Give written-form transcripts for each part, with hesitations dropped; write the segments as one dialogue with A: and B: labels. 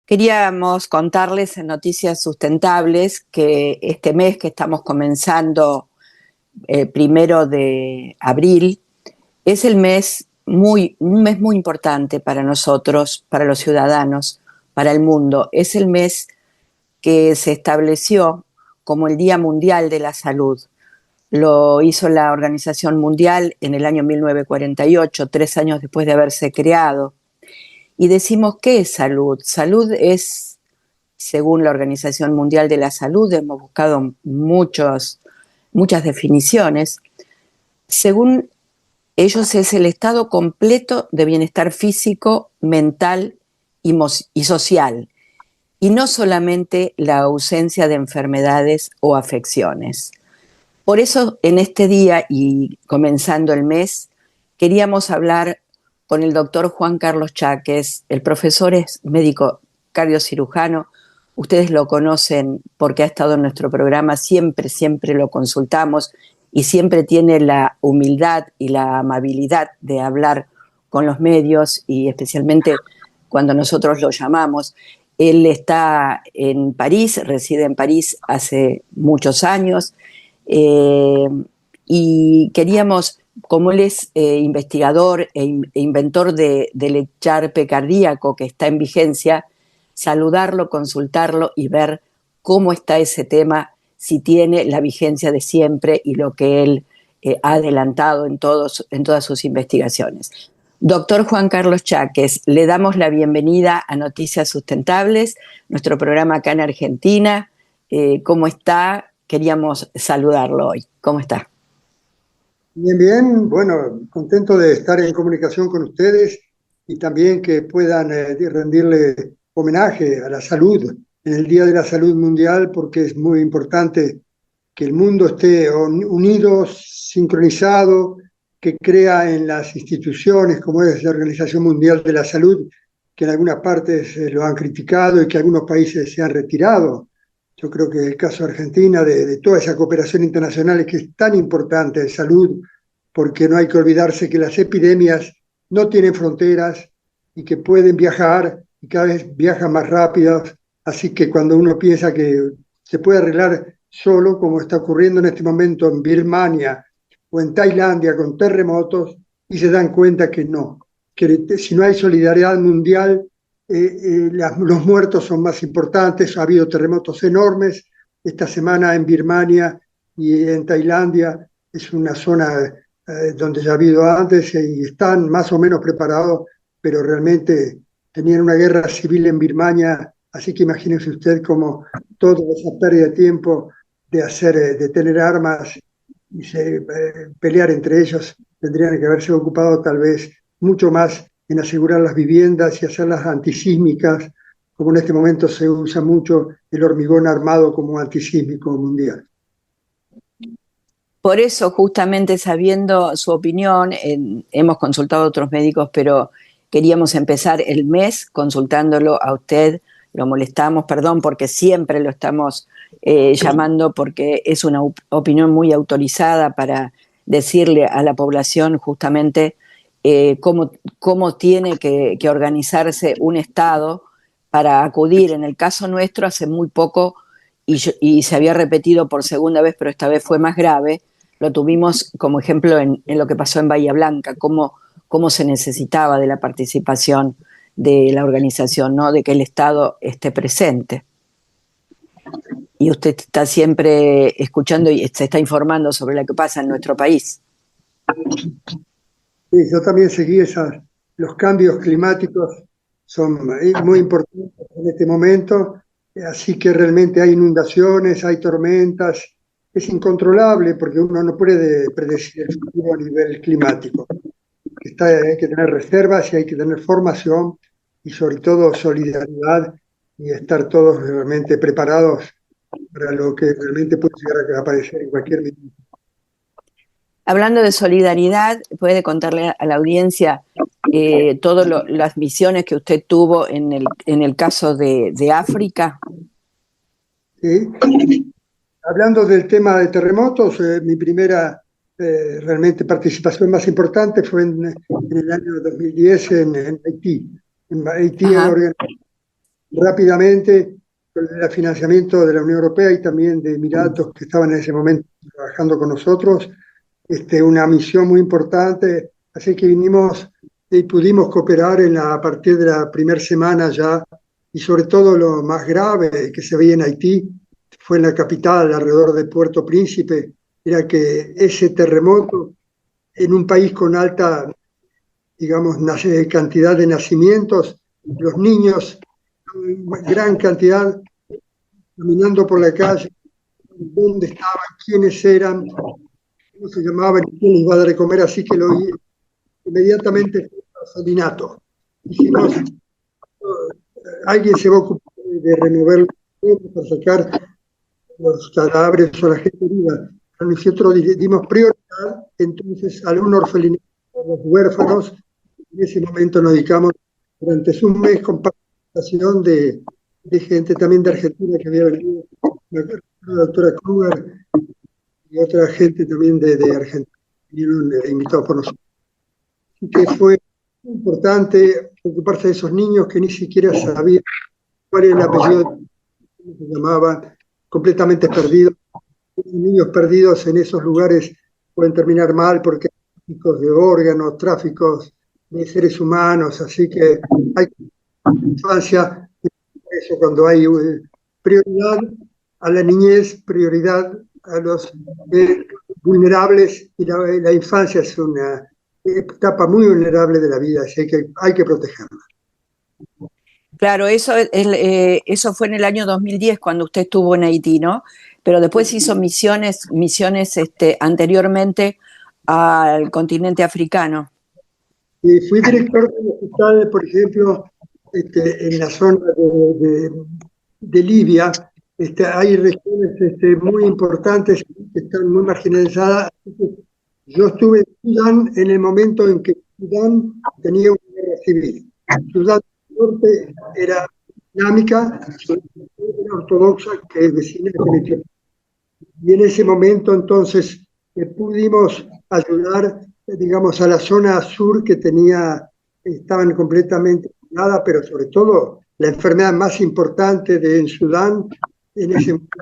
A: Queríamos contarles en Noticias Sustentables que este mes que estamos comenzando, 1 de abril, es un mes muy importante para nosotros, para los ciudadanos, para el mundo. Es el mes que se estableció como el Día Mundial de la Salud. Lo hizo la Organización Mundial en el año 1948, 3 años después de haberse creado. Y decimos, ¿qué es salud? Salud es, según la Organización Mundial de la Salud, hemos buscado muchas definiciones. Según ellos, es el estado completo de bienestar físico, mental y social, y no solamente la ausencia de enfermedades o afecciones. Por eso, en este día y comenzando el mes, queríamos hablar con el doctor Juan Carlos Cháquez. El profesor es médico cardiocirujano. Ustedes lo conocen porque ha estado en nuestro programa, siempre lo consultamos y siempre tiene la humildad y la amabilidad de hablar con los medios y especialmente cuando nosotros lo llamamos. Él está en París, reside en París hace muchos años, eh, y queríamos, como él es investigador e inventor del echarpe cardíaco que está en vigencia, saludarlo, consultarlo y ver cómo está ese tema, si tiene la vigencia de siempre y lo que él ha adelantado en todas sus investigaciones. Doctor Juan Carlos Cháquez, le damos la bienvenida a Noticias Sustentables, nuestro programa acá en Argentina. ¿Cómo está? Queríamos saludarlo hoy. ¿Cómo está?
B: Bien, bien. Bueno, contento de estar en comunicación con ustedes y también que puedan rendirle homenaje a la salud en el Día de la Salud Mundial, porque es muy importante que el mundo esté unido, sincronizado, que crea en las instituciones como es la Organización Mundial de la Salud, que en algunas partes lo han criticado y que algunos países se han retirado. Yo creo que el caso de Argentina, de toda esa cooperación internacional que es tan importante en salud, porque no hay que olvidarse que las epidemias no tienen fronteras y que pueden viajar y cada vez viajan más rápido. Así que cuando uno piensa que se puede arreglar solo, como está ocurriendo en este momento en Birmania o en Tailandia con terremotos, y se dan cuenta que no, que si no hay solidaridad mundial, los muertos son más importantes. Ha habido terremotos enormes esta semana en Birmania y en Tailandia. Es una zona donde ya ha habido antes y están más o menos preparados, pero realmente tenían una guerra civil en Birmania, así que imagínense usted cómo toda esa pérdida de tiempo de tener armas y pelear entre ellos, tendrían que haberse ocupado tal vez mucho más en asegurar las viviendas y hacerlas antisísmicas, como en este momento se usa mucho el hormigón armado como antisísmico mundial.
A: Por eso, justamente sabiendo su opinión, hemos consultado a otros médicos, pero queríamos empezar el mes consultándolo a usted. Lo molestamos, perdón, porque siempre lo estamos llamando, porque es una opinión muy autorizada para decirle a la población justamente cómo tiene que organizarse un Estado para acudir. En el caso nuestro, hace muy poco, y se había repetido por segunda vez, pero esta vez fue más grave, lo tuvimos como ejemplo en lo que pasó en Bahía Blanca, cómo se necesitaba de la participación de la organización, ¿no? De que el Estado esté presente. Y usted está siempre escuchando y se está informando sobre lo que pasa en nuestro país.
B: Sí, yo también seguí los cambios climáticos son muy importantes en este momento, así que realmente hay inundaciones, hay tormentas, es incontrolable porque uno no puede predecir el futuro a nivel climático. Hay que tener reservas y hay que tener formación y sobre todo solidaridad y estar todos realmente preparados para lo que realmente puede llegar a aparecer en cualquier momento.
A: Hablando de solidaridad, puede contarle a la audiencia todas las misiones que usted tuvo en el caso de África.
B: ¿Sí? Hablando del tema de terremotos, mi primera realmente participación más importante fue en el año 2010 en Haití. En Haití
A: Ajá.
B: rápidamente con el financiamiento de la Unión Europea y también de Emiratos, que estaban en ese momento trabajando con nosotros, una misión muy importante, así que vinimos y pudimos cooperar a partir de la primera semana ya, y sobre todo lo más grave que se veía en Haití fue en la capital, alrededor de Puerto Príncipe, era que ese terremoto en un país con alta, digamos, cantidad de nacimientos, los niños, gran cantidad, caminando por la calle, dónde estaban, quiénes eran, cómo se llamaban, quién les iba a dar de comer, así que inmediatamente fue un asesinato. Dijimos, alguien se va a ocupar de remover para sacar los cadáveres o la gente herida. Nosotros dimos prioridad entonces a un orfelinato, a los huérfanos. En ese momento nos dedicamos durante un mes con participación de gente también de Argentina que había venido, la doctora Kruger y otra gente también de Argentina, vinieron invitados por nosotros. Así que fue muy importante ocuparse de esos niños que ni siquiera sabían cuál era el apellido, cómo se llamaban, completamente perdidos. Los niños perdidos en esos lugares pueden terminar mal porque hay tráficos de órganos, tráficos de seres humanos, así que hay infancia, eso cuando hay prioridad a la niñez, prioridad a los vulnerables, y la infancia es una etapa muy vulnerable de la vida, así que hay que protegerla.
A: Claro, eso fue en el año 2010 cuando usted estuvo en Haití, ¿no? Pero después hizo misiones anteriormente al continente africano.
B: Fui director del hospital, por ejemplo, en la zona de Libia. Hay regiones muy importantes que están muy marginalizadas. Yo estuve en Sudán en el momento en que Sudán tenía una guerra civil. Sudán del Norte era islámica, era ortodoxa, que es vecina de Etiopía. Y en ese momento entonces pudimos ayudar, digamos, a la zona sur que estaban completamente nada, pero sobre todo la enfermedad más importante en Sudán en ese momento,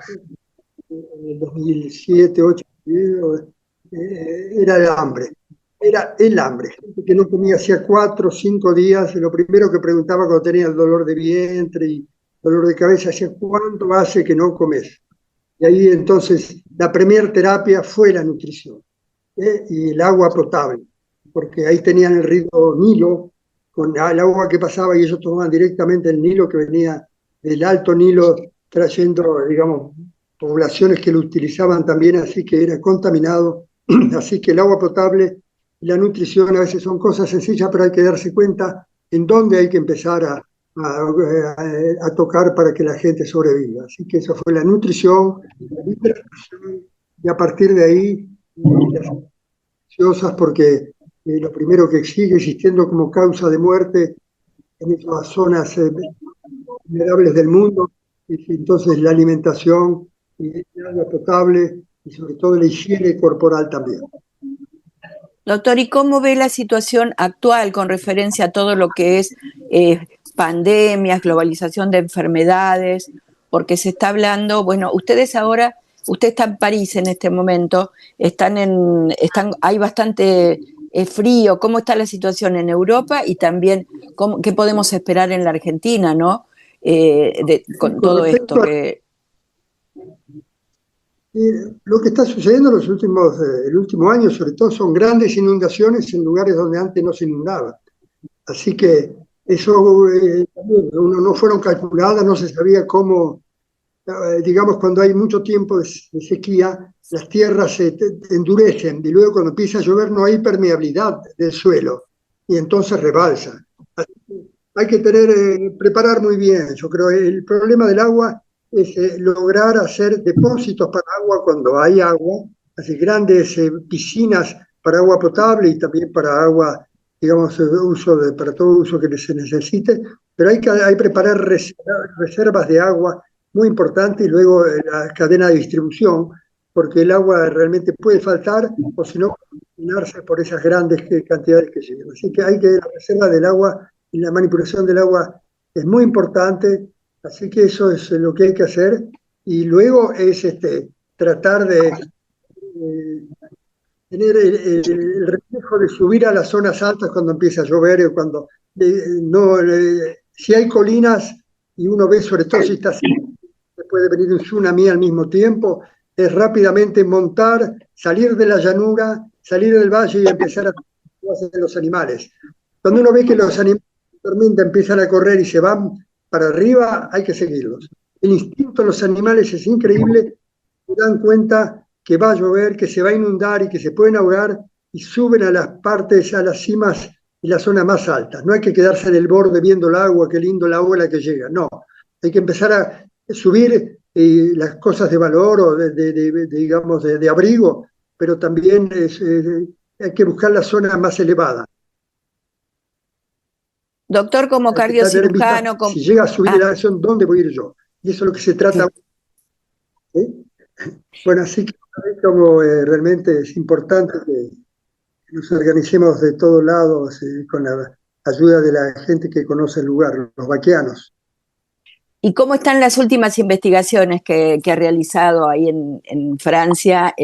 B: en el 2007, 2008, era el hambre. Era el hambre, gente que no comía hacía 4 o 5 días. Lo primero que preguntaba cuando tenía el dolor de vientre y dolor de cabeza, hacía ¿cuánto hace que no comes? Y ahí entonces la primera terapia fue la nutrición, y el agua potable, porque ahí tenían el río Nilo, con el agua que pasaba y ellos tomaban directamente el Nilo que venía del Alto Nilo, trayendo, digamos, poblaciones que lo utilizaban también, así que era contaminado. Así que el agua potable y la nutrición a veces son cosas sencillas, pero hay que darse cuenta en dónde hay que empezar a tocar para que la gente sobreviva. Así que eso fue la nutrición, la hidratación, y a partir de ahí las ansiosas, porque lo primero que sigue existiendo como causa de muerte en esas zonas vulnerables del mundo es entonces la alimentación y el agua potable y sobre todo la higiene corporal también.
A: Doctor, ¿y cómo ve la situación actual con referencia a todo lo que es pandemias, globalización de enfermedades? Porque se está hablando, bueno, usted está en París en este momento, hay bastante frío. ¿Cómo está la situación en Europa? Y también, ¿qué podemos esperar en la Argentina, ¿no? Con todo esto que...
B: Lo que está sucediendo en el último año, sobre todo, son grandes inundaciones en lugares donde antes no se inundaba. Así que eso no fueron calculadas, no se sabía cómo, digamos, cuando hay mucho tiempo de sequía, las tierras se endurecen y luego cuando empieza a llover no hay permeabilidad del suelo y entonces rebalsa. Así que hay que preparar muy bien. Yo creo que el problema del agua es lograr hacer depósitos para agua cuando hay agua, así grandes piscinas para agua potable y también para agua, digamos, para todo uso que se necesite, pero hay que preparar reservas de agua muy importante y luego la cadena de distribución, porque el agua realmente puede faltar o si no, contaminarse por esas grandes cantidades que llegan. Así que la reserva del agua y la manipulación del agua es muy importante. Así que eso es lo que hay que hacer. Y luego es tratar de tener el reflejo de subir a las zonas altas cuando empieza a llover o cuando no, si hay colinas y uno ve, sobre todo si está cerca, puede venir un tsunami al mismo tiempo, es rápidamente montar, salir de la llanura, salir del valle y empezar a hacer los animales. Cuando uno ve que los animales de tormenta empiezan a correr y se van para arriba, hay que seguirlos. El instinto de los animales es increíble, se dan cuenta que va a llover, que se va a inundar y que se pueden ahogar y suben a las partes, a las cimas y las zonas más altas. No hay que quedarse en el borde viendo el agua, qué lindo la ola que llega, no. Hay que empezar a subir las cosas de valor o digamos, de abrigo, pero también hay que buscar la zona más elevada.
A: Doctor, como
B: Hay que tener en vista,
A: cardiocirujano,
B: si llega a subir la acción, ¿dónde voy a ir yo? Y eso es lo que se trata.
A: sí.
B: ¿Sí? Bueno, así que como realmente es importante que nos organicemos de todos lados con la ayuda de la gente que conoce el lugar, los vaqueanos.
A: ¿Y cómo están las últimas investigaciones que ha realizado ahí en Francia?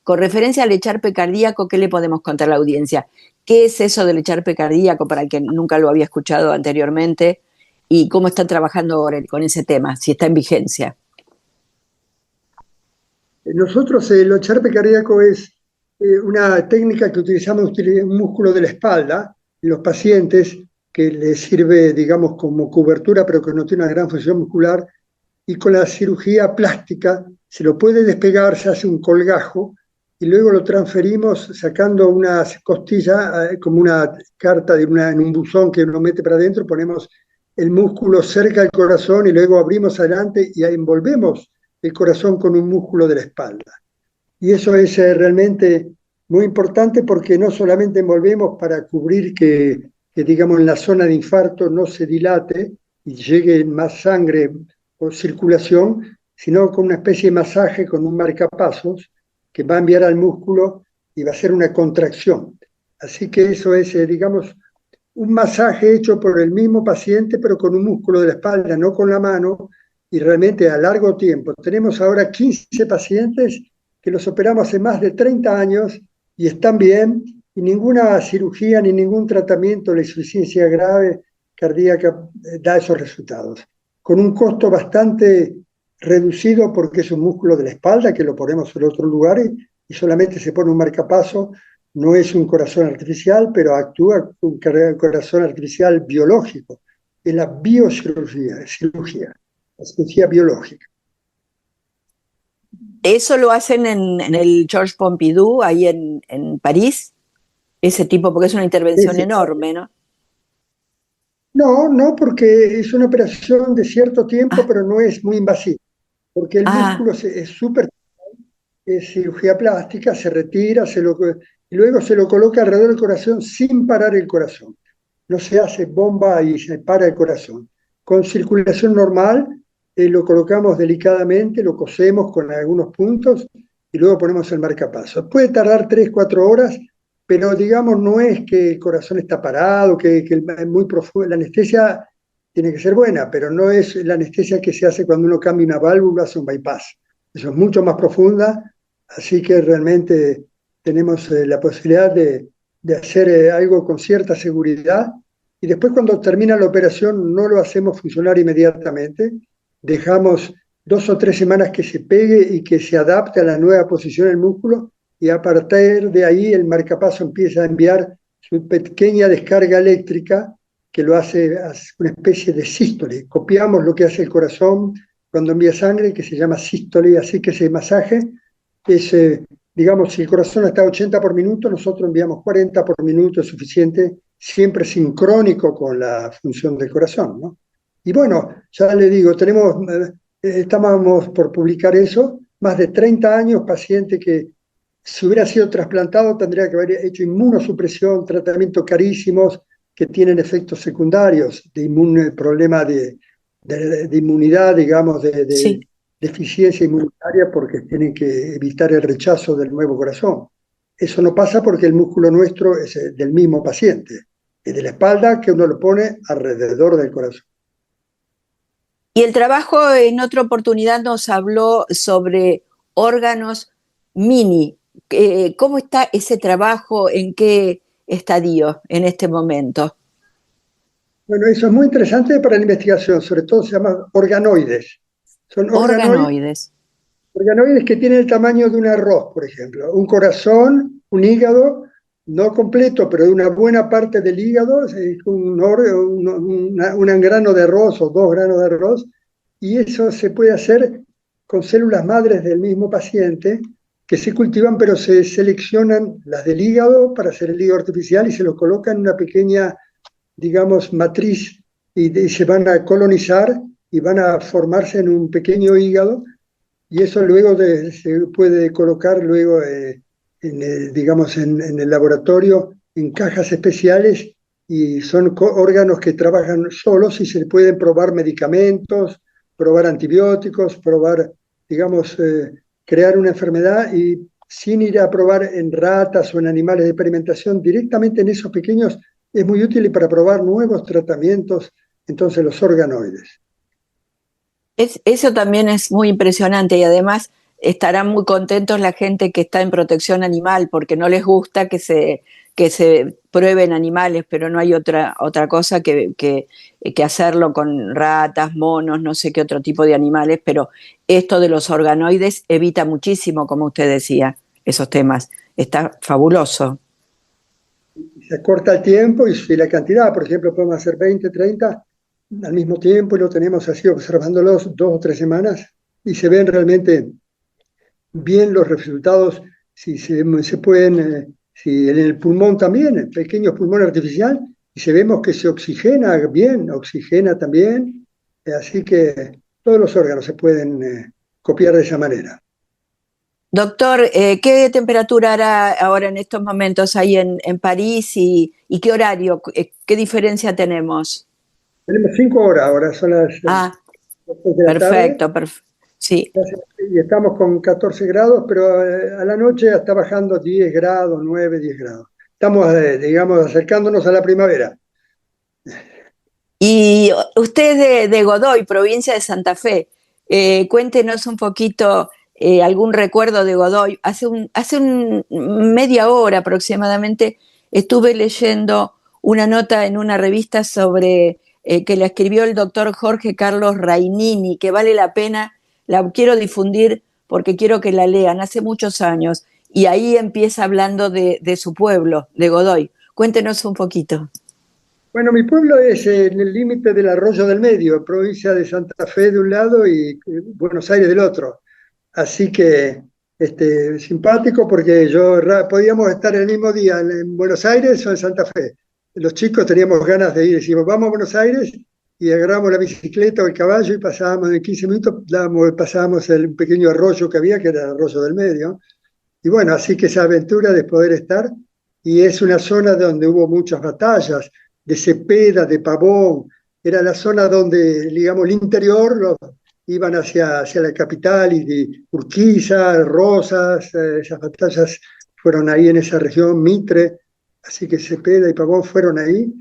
A: Con referencia al echarpe cardíaco, ¿qué le podemos contar a la audiencia? ¿Qué es eso del echarpe cardíaco para el que nunca lo había escuchado anteriormente? ¿Y cómo están trabajando ahora con ese tema, si está en vigencia?
B: Nosotros el echarpe cardíaco es una técnica que utilizamos un músculo de la espalda en los pacientes que les sirve, digamos, como cobertura, pero que no tiene una gran función muscular, y con la cirugía plástica se lo puede despegar, se hace un colgajo y luego lo transferimos sacando una costilla, como una carta en un buzón que uno mete para adentro, ponemos el músculo cerca del corazón y luego abrimos adelante y envolvemos el corazón con un músculo de la espalda. Y eso es realmente muy importante porque no solamente envolvemos para cubrir que, digamos, en la zona de infarto no se dilate y llegue más sangre o circulación, sino con una especie de masaje con un marcapasos que va a enviar al músculo y va a ser una contracción. Así que eso es, digamos, un masaje hecho por el mismo paciente, pero con un músculo de la espalda, no con la mano, y realmente a largo tiempo. Tenemos ahora 15 pacientes que los operamos hace más de 30 años y están bien, y ninguna cirugía ni ningún tratamiento de insuficiencia grave cardíaca da esos resultados. Con un costo bastante reducido porque es un músculo de la espalda que lo ponemos en otro lugar y solamente se pone un marcapaso. No es un corazón artificial, pero actúa un corazón artificial biológico. Es la biocirugía, la cirugía biológica.
A: ¿Eso lo hacen en el Georges Pompidou, ahí en París? Ese tipo, porque es una intervención
B: Es,
A: enorme, ¿no?
B: no, no, porque es una operación de cierto tiempo,
A: Ah,
B: pero no es muy invasiva, porque el
A: ah,
B: músculo es súper, es cirugía plástica, se retira, y luego se lo coloca alrededor del corazón sin parar el corazón. No se hace bomba y se para el corazón. Con circulación normal, lo colocamos delicadamente, lo cosemos con algunos puntos y luego ponemos el marcapaso. Puede tardar 3, 4 horas, pero digamos no es que el corazón está parado, que es muy profundo. La anestesia tiene que ser buena, pero no es la anestesia que se hace cuando uno cambia una válvula, hace un bypass. Eso es mucho más profunda, así que realmente tenemos la posibilidad de hacer algo con cierta seguridad y después cuando termina la operación no lo hacemos funcionar inmediatamente, dejamos 2 o 3 semanas que se pegue y que se adapte a la nueva posición del músculo y a partir de ahí el marcapaso empieza a enviar su pequeña descarga eléctrica que lo hace una especie de sístole. Copiamos lo que hace el corazón cuando envía sangre, que se llama sístole, así que ese masaje es, digamos, si el corazón está a 80 por minuto, nosotros enviamos 40 por minuto, es suficiente, siempre sincrónico con la función del corazón, ¿no? Y bueno, ya le digo, estábamos por publicar eso, más de 30 años, paciente que si hubiera sido trasplantado tendría que haber hecho inmunosupresión, tratamientos carísimos que tienen efectos secundarios de problema de inmunidad, digamos,
A: sí.
B: de deficiencia inmunitaria porque tienen que evitar el rechazo del nuevo corazón. Eso no pasa porque el músculo nuestro es del mismo paciente, es de la espalda que uno lo pone alrededor del corazón.
A: Y el trabajo en otra oportunidad nos habló sobre órganos mini. ¿Cómo está ese trabajo? ¿En qué estadio en este momento?
B: Bueno, eso es muy interesante para la investigación, sobre todo se llama organoides. Son
A: Organoides.
B: organoides que tienen el tamaño de un arroz, por ejemplo. Un corazón, un hígado, no completo, pero de una buena parte del hígado, es un grano de arroz o 2 granos de arroz, y eso se puede hacer con células madres del mismo paciente que se cultivan, pero se seleccionan las del hígado para hacer el hígado artificial y se lo colocan en una pequeña, digamos, matriz y se van a colonizar y van a formarse en un pequeño hígado y eso luego se puede colocar luego digamos, en el laboratorio en cajas especiales y son órganos que trabajan solos y se pueden probar medicamentos, probar antibióticos, probar, digamos, crear una enfermedad y sin ir a probar en ratas o en animales de experimentación, directamente en esos pequeños es muy útil para probar nuevos tratamientos, entonces los organoides.
A: Eso también es muy impresionante y además estarán muy contentos la gente que está en protección animal porque no les gusta que se prueben animales, pero no hay otra cosa que hacerlo con ratas, monos, no sé qué otro tipo de animales, pero esto de los organoides evita muchísimo, como usted decía, esos temas. Está fabuloso.
B: Se acorta el tiempo y la cantidad, por ejemplo, podemos hacer 20, 30 al mismo tiempo y lo tenemos así observándolos 2 o 3 semanas y se ven realmente bien los resultados, si se pueden, si en el pulmón también, el pequeño pulmón artificial, y se vemos que se oxigena bien, oxigena también, así que todos los órganos se pueden copiar de esa manera.
A: Doctor, ¿qué temperatura hará ahora en estos momentos ahí en París y qué horario, qué diferencia tenemos?
B: Tenemos 5 horas ahora, son las
A: Ah,
B: 6 de la tarde.
A: perfecto, sí.
B: Y estamos con 14 grados, pero a la noche ya está bajando 10 grados, 9, 10 grados. Estamos, digamos, acercándonos a la primavera.
A: Y usted es de Godoy, provincia de Santa Fe. Cuéntenos un poquito algún recuerdo de Godoy. Hace media hora aproximadamente estuve leyendo una nota en una revista sobre que la escribió el doctor Jorge Carlos Rainini, que vale la pena, la quiero difundir porque quiero que la lean, hace muchos años, y ahí empieza hablando de su pueblo, de Godoy. Cuéntenos un poquito.
B: Bueno, mi pueblo es en el límite del Arroyo del Medio, provincia de Santa Fe de un lado y Buenos Aires del otro. Así que simpático porque podíamos estar el mismo día en Buenos Aires o en Santa Fe. Los chicos teníamos ganas de ir, decimos, vamos a Buenos Aires y agarramos la bicicleta o el caballo y pasábamos en 15 minutos, pasábamos un pequeño arroyo que había, que era el Arroyo del Medio. Y bueno, así que esa aventura de poder estar, y es una zona donde hubo muchas batallas, de Cepeda, de Pavón, era la zona donde, digamos, el interior iban hacia la capital y de Urquiza, Rosas, esas batallas fueron ahí en esa región, Mitre, así que Cepeda y Pavón fueron ahí,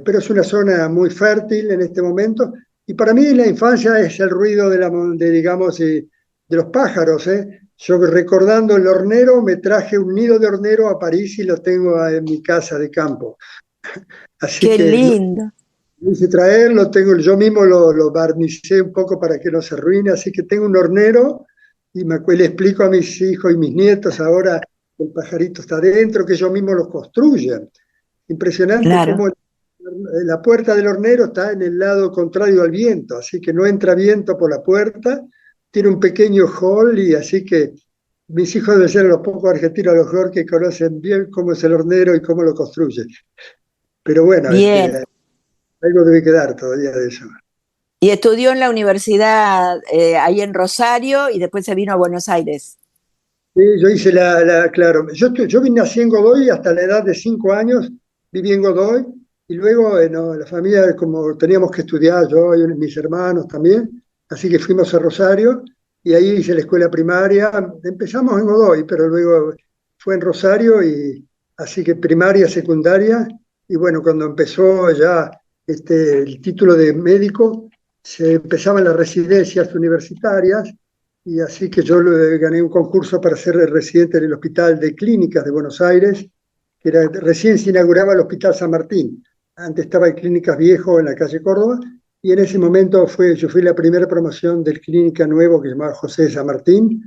B: pero es una zona muy fértil en este momento, y para mí la infancia es el ruido digamos, de los pájaros, ¿eh? Yo recordando el hornero, me traje un nido de hornero a París y lo tengo en mi casa de campo. Así
A: Qué
B: que
A: lindo.
B: lo hice traer, lo tengo, yo mismo lo barnicé un poco para que no se arruine, así que tengo un hornero y le explico a mis hijos y mis nietos ahora que el pajarito está dentro, que ellos mismos lo construyen. Impresionante
A: Claro.
B: cómo la puerta del hornero está en el lado contrario al viento, así que no entra viento por la puerta, tiene un pequeño hall y así que mis hijos deben ser los pocos argentinos a lo mejor que conocen bien cómo es el hornero y cómo lo construyen. Pero bueno,
A: Bien.
B: algo debe quedar todavía de eso.
A: Y estudió en la universidad ahí en Rosario y después se vino a Buenos Aires.
B: Sí, yo hice claro, yo nací en Godoy hasta la edad de 5 años, viví en Godoy y luego no, la familia, como teníamos que estudiar, yo y mis hermanos también, así que fuimos a Rosario y ahí hice la escuela primaria. Empezamos en Godoy, pero luego fue en Rosario y así que primaria, secundaria y bueno, cuando empezó ya el título de médico, se empezaban las residencias universitarias, y así que yo gané un concurso para ser el residente del Hospital de Clínicas de Buenos Aires, que recién se inauguraba el Hospital San Martín. Antes estaba el Clínicas Viejo en la calle Córdoba, y en ese momento yo fui la primera promoción del Clínica Nuevo que se llamaba José de San Martín,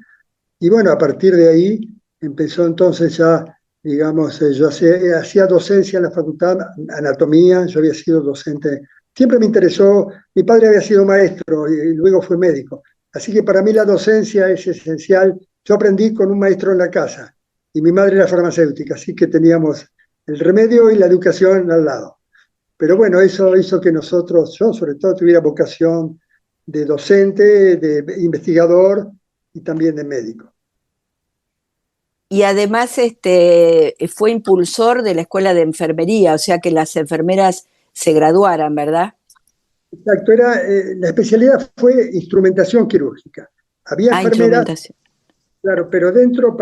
B: y bueno, a partir de ahí empezó entonces ya, digamos, yo hacía docencia en la facultad, anatomía, yo había sido docente, siempre me interesó, mi padre había sido maestro y luego fue médico, así que para mí la docencia es esencial. Yo aprendí con un maestro en la casa y mi madre era farmacéutica, así que teníamos el remedio y la educación al lado. Pero bueno, eso hizo que nosotros, yo sobre todo, tuviera vocación de docente, de investigador y también de médico.
A: Y además fue impulsor de la escuela de enfermería, o sea que las enfermeras se graduaran, ¿verdad?
B: Exacto, la especialidad fue instrumentación quirúrgica. Había
A: Ah,
B: enfermeras,
A: instrumentación.
B: claro, pero dentro,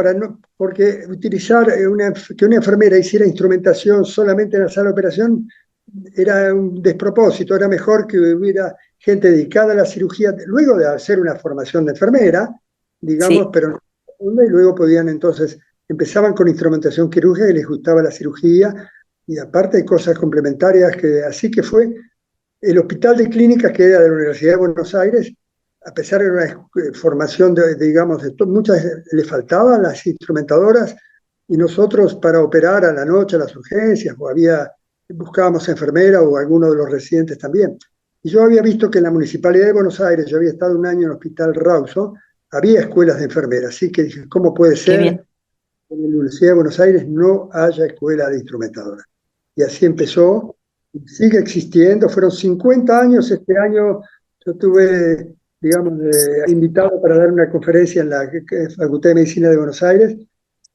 B: porque utilizar que una enfermera hiciera instrumentación solamente en la sala de operación era un despropósito. Era mejor que hubiera gente dedicada a la cirugía, luego de hacer una formación de enfermera, digamos,
A: Sí.
B: pero y luego podían entonces, empezaban con instrumentación quirúrgica y les gustaba la cirugía, y aparte hay cosas complementarias, así que fue el Hospital de Clínicas, que era de la Universidad de Buenos Aires. A pesar de una formación, digamos, muchas le faltaban las instrumentadoras, y nosotros para operar a la noche, a las urgencias, buscábamos enfermera o alguno de los residentes también. Y yo había visto que en la Municipalidad de Buenos Aires, yo había estado un año en el Hospital Rawson, había escuelas de enfermeras, así que dije, ¿cómo puede
A: Qué
B: ser
A: bien.
B: que en la Universidad de Buenos Aires no haya escuela de instrumentadoras? Y así empezó, sigue existiendo. Fueron 50 años. Este año yo estuve, digamos, invitado para dar una conferencia en la Facultad de Medicina de Buenos Aires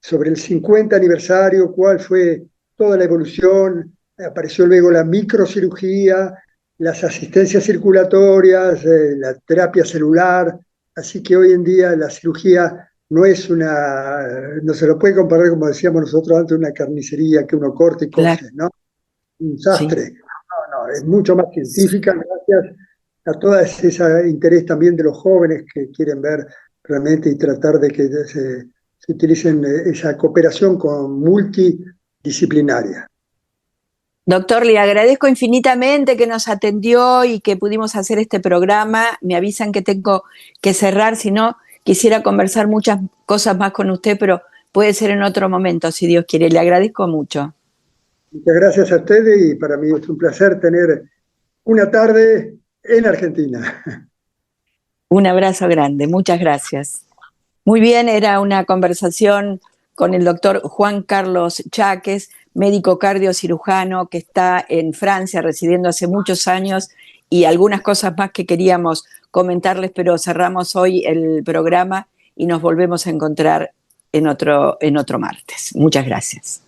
B: sobre el 50 aniversario, cuál fue toda la evolución. Apareció luego la microcirugía, las asistencias circulatorias, la terapia celular. Así que hoy en día la cirugía no se lo puede comparar, como decíamos nosotros antes, una carnicería que uno corta y
A: Claro,
B: cose, ¿no? Un
A: sí.
B: sastre. No, no, es mucho más científica, gracias a todo ese interés también de los jóvenes que quieren ver realmente y tratar de que se utilicen esa cooperación multidisciplinaria.
A: Doctor, le agradezco infinitamente que nos atendió y que pudimos hacer este programa. Me avisan que tengo que cerrar, si no, quisiera conversar muchas cosas más con usted, pero puede ser en otro momento, si Dios quiere. Le agradezco mucho.
B: Muchas gracias a ustedes, y para mí es un placer tener una tarde en Argentina.
A: Un abrazo grande, muchas gracias. Muy bien, era una conversación con el doctor Juan Carlos Cháquez, médico cardiocirujano que está en Francia residiendo hace muchos años, y algunas cosas más que queríamos comentarles, pero cerramos hoy el programa y nos volvemos a encontrar en otro martes. Muchas gracias.